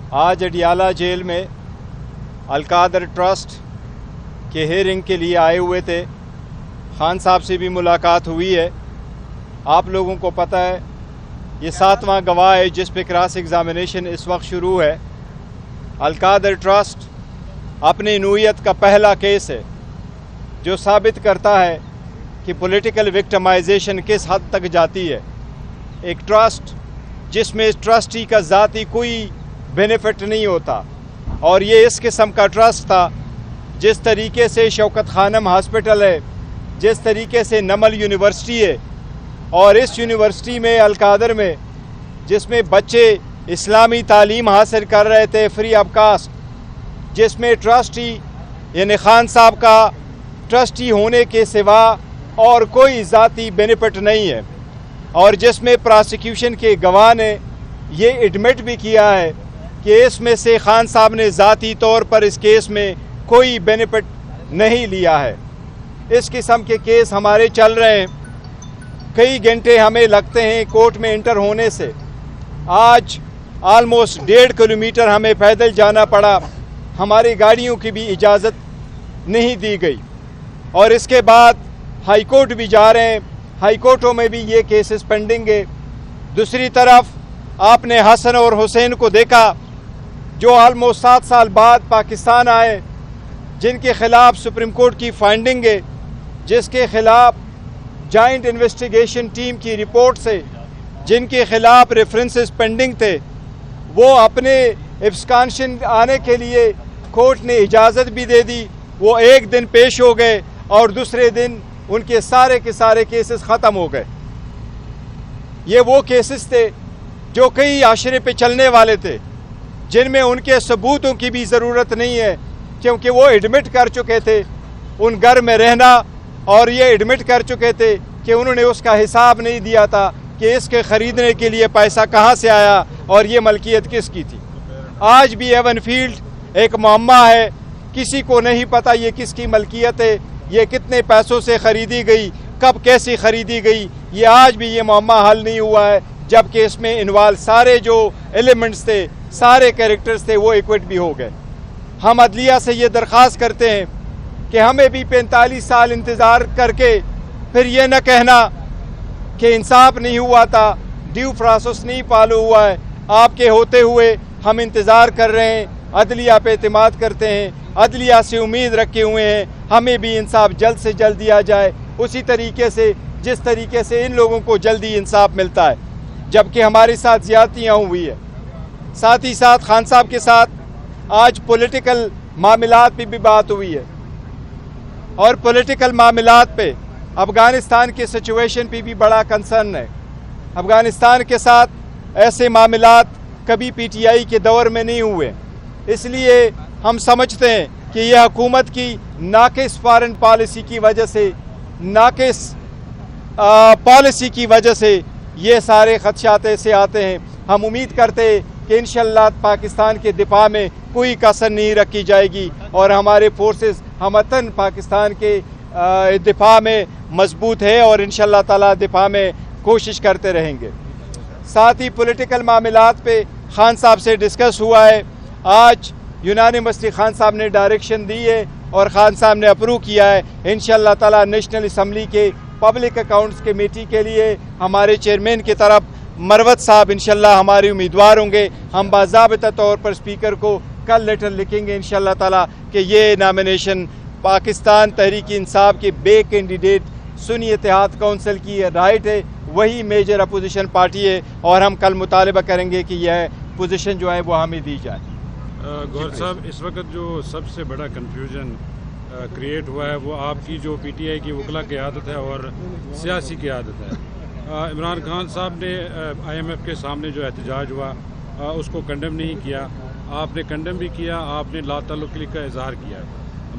आज अडियाला जेल में अलकादर ट्रस्ट के हेयरिंग के लिए आए हुए थे। खान साहब से भी मुलाकात हुई है। आप लोगों को पता है ये 7वां गवाह है जिस पे क्रॉस एग्ज़ामिनेशन इस वक्त शुरू है। अलकादर ट्रस्ट अपनी नूयत का पहला केस है जो साबित करता है कि पॉलिटिकल विक्टिमाइजेशन किस हद तक जाती है। एक ट्रस्ट जिसमें ट्रस्टी का ज़ाती कोई बेनिफिट नहीं होता, और ये इस किस्म का ट्रस्ट था। जिस तरीके से शौकत खानम हॉस्पिटल है, जिस तरीके से नमल यूनिवर्सिटी है, और इस यूनिवर्सिटी में अलकादर में जिसमें बच्चे इस्लामी तालीम हासिल कर रहे थे फ्री ऑफ कास्ट, जिसमें ट्रस्टी यानी खान साहब का ट्रस्टी होने के सिवा और कोई ज़ाती बेनिफिट नहीं है, और जिसमें प्रोसिक्यूशन के गवाह ने ये एडमिट भी किया है कि इसमें से खान साहब ने ज़ाती तौर पर इस केस में कोई बेनिफिट नहीं लिया है। इस किस्म के केस हमारे चल रहे हैं। कई घंटे हमें लगते हैं कोर्ट में इंटर होने से। आज ऑलमोस्ट 1.5 किलोमीटर हमें पैदल जाना पड़ा। हमारी गाड़ियों की भी इजाज़त नहीं दी गई, और इसके बाद हाई कोर्ट भी जा रहे हैं। हाई कोर्टों में भी ये केसेस पेंडिंग है। दूसरी तरफ आपने हसन और हुसैन को देखा जो ऑलमोस्ट 7 साल बाद पाकिस्तान आए, जिनके खिलाफ सुप्रीम कोर्ट की फाइंडिंग है, जिसके खिलाफ जॉइंट इन्वेस्टिगेशन टीम की रिपोर्ट से जिनके खिलाफ रेफरेंसेस पेंडिंग थे, वो अपने एब्सकॉन्शन आने के लिए कोर्ट ने इजाज़त भी दे दी। वो एक दिन पेश हो गए और दूसरे दिन उनके सारे के सारे केसेस ख़त्म हो गए। ये वो केसेस थे जो कई आशरे पे चलने वाले थे, जिनमें उनके सबूतों की भी ज़रूरत नहीं है, क्योंकि वो एडमिट कर चुके थे उन घर में रहना, और ये एडमिट कर चुके थे कि उन्होंने उसका हिसाब नहीं दिया था कि इसके ख़रीदने के लिए पैसा कहाँ से आया और ये मलकियत किसकी थी। आज भी एवन फील्ड एक मुअम्मा है, किसी को नहीं पता ये किसकी मलकियत है, ये कितने पैसों से ख़रीदी गई, कब कैसी ख़रीदी गई, ये आज भी ये मुअम्मा हल नहीं हुआ है। जबकि इसमें इन्वॉल्व सारे जो एलिमेंट्स थे, सारे कैरेक्टर्स थे, वो इक्विट भी हो गए। हम अदलिया से ये दरख्वास्त करते हैं कि हमें भी 45 साल इंतज़ार करके फिर ये न कहना कि इंसाफ नहीं हुआ था, ड्यू प्रोसेस नहीं फॉलो हुआ है। आपके होते हुए हम इंतज़ार कर रहे हैं, अदलिया पे एतमाद करते हैं, अदलिया से उम्मीद रखे हुए हैं, हमें भी इंसाफ जल्द से जल्द दिया जाए, उसी तरीके से जिस तरीके से इन लोगों को जल्दी इंसाफ मिलता है। जबकि हमारे साथ ज़्यादतियाँ हुई है। साथ ही साथ खान साहब के साथ आज पॉलिटिकल मामलात पे भी बात हुई है, और पॉलिटिकल मामलात पे अफ़गानिस्तान के सिचुएशन पे भी बड़ा कंसर्न है। अफ़गानिस्तान के साथ ऐसे मामलात कभी PTI के दौर में नहीं हुए, इसलिए हम समझते हैं कि यह हुकूमत की नाक़िस फॉरेन पॉलिसी की वजह से, नाक़िस पॉलिसी की वजह से ये सारे खदशात ऐसे आते हैं। हम उम्मीद करते हैं कि इंशाअल्लाह पाकिस्तान के दिफा में कोई कसर नहीं रखी जाएगी, और हमारे फोर्सेस हमतन पाकिस्तान के दिफा में मजबूत है, और इंशाअल्लाह ताला दिफा में कोशिश करते रहेंगे। साथ ही पॉलिटिकल मामलात पे खान साहब से डिस्कस हुआ है। आज यूनानिमसली खान साहब ने डायरेक्शन दी है और खान साहब ने अप्रूव किया है। इंशाअल्लाह ताला नेशनल असम्बली के पब्लिक अकाउंट्स कमेटी के लिए हमारे चेयरमैन की तरफ मरवत साहब इंशाअल्लाह हमारे उम्मीदवार होंगे। हम बाज़ाबिता तौर पर स्पीकर को कल लेटर लिखेंगे इंशाअल्लाह ताला कि ये नामिनेशन पाकिस्तान तहरीक इंसाफ के बे कैंडिडेट सुन्नी इत्तेहाद काउंसिल की राइट है, वही मेजर अपोजिशन पार्टी है, और हम कल मुतालबा करेंगे कि यह पोजीशन जो है वो हमें दी जाए। गौर साहब, इस वक्त जो सबसे बड़ा कन्फ्यूजन क्रिएट हुआ है वो आपकी जो PTI की वकला की आदत है और सियासी की आदत है। इमरान खान साहब ने IMF के सामने जो एहतजाज हुआ उसको कंडेम नहीं किया, आपने कंडेम भी किया, आपने लाताल्लुकी का इजहार किया।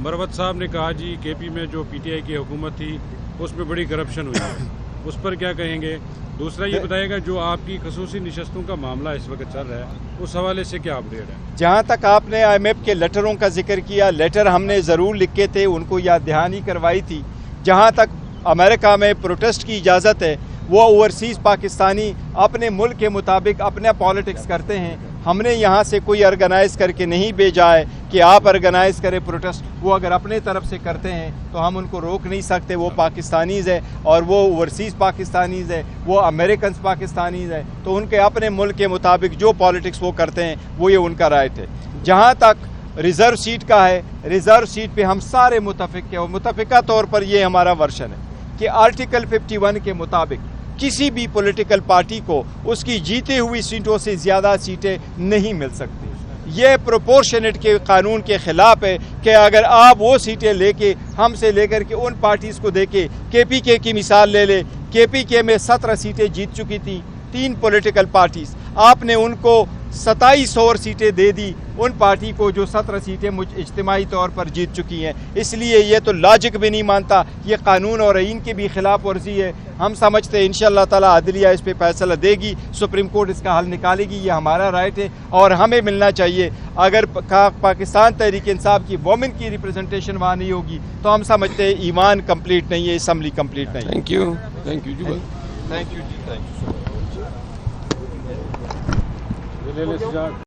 मरवत साहब ने कहा जी KP में जो PTI की हुकूमत थी उसमें बड़ी करप्शन हुई है, उस पर क्या कहेंगे? दूसरा ये बताएगा जो आपकी खसूसी निशस्तों का मामला इस वक्त चल रहा है उस हवाले से क्या अपडेट है? जहाँ तक आपने IMF के लेटरों का जिक्र किया, लेटर हमने ज़रूर लिखे थे, उनको याद दहानी करवाई थी। जहाँ तक अमेरिका में प्रोटेस्ट की इजाज़त है, वो ओवरसीज़ पाकिस्तानी अपने मुल्क के मुताबिक अपना पॉलिटिक्स करते हैं। हमने यहाँ से कोई ऑर्गेनाइज करके नहीं भेजा है कि आप ऑर्गेनाइज करें प्रोटेस्ट। वो अगर अपने तरफ से करते हैं तो हम उनको रोक नहीं सकते। वो पाकिस्तानीज़ है और वो ओवरसीज़ पाकिस्तानीज़ है, वो अमेरिकन पाकिस्तानीज़ है, तो उनके अपने मुल्क के मुताबिक जो पॉलिटिक्स वो करते हैं वो ये उनका राइट है। जहाँ तक रिज़र्व सीट का है, रिज़र्व सीट पे हम सारे मुतफिक हैं और मुतफिका तौर पर ये हमारा वर्शन है कि आर्टिकल 51 के मुताबिक किसी भी पॉलिटिकल पार्टी को उसकी जीती हुई सीटों से ज़्यादा सीटें नहीं मिल सकती। ये प्रोपोर्शनेट के कानून के ख़िलाफ़ है कि अगर आप वो सीटें लेके हमसे लेकर के उन पार्टीज़ को देके KPK की मिसाल ले ले, KPK में 17 सीटें जीत चुकी थी 3 पॉलिटिकल पार्टीज़, आपने उनको 27 और सीटें दे दी उन पार्टी को जो 17 सीटें इज्तिमाई तौर पर जीत चुकी हैं। इसलिए ये तो लॉजिक भी नहीं मानता, ये कानून और आईन की भी खिलाफ वर्जी है। हम समझते हैं इंशाअल्लाह ताला अदलिया इस पे फैसला देगी, सुप्रीम कोर्ट इसका हल निकालेगी, ये हमारा राइट है और हमें मिलना चाहिए। अगर पाकिस्तान तहरीक इंसाफ की वोमेन की रिप्रेजेंटेशन वहाँ नहीं होगी तो हम समझते हैं ईमान कंप्लीट नहीं है, असम्बली कंप्लीट नहीं है। Thank you ji. Thank you ji, thank you.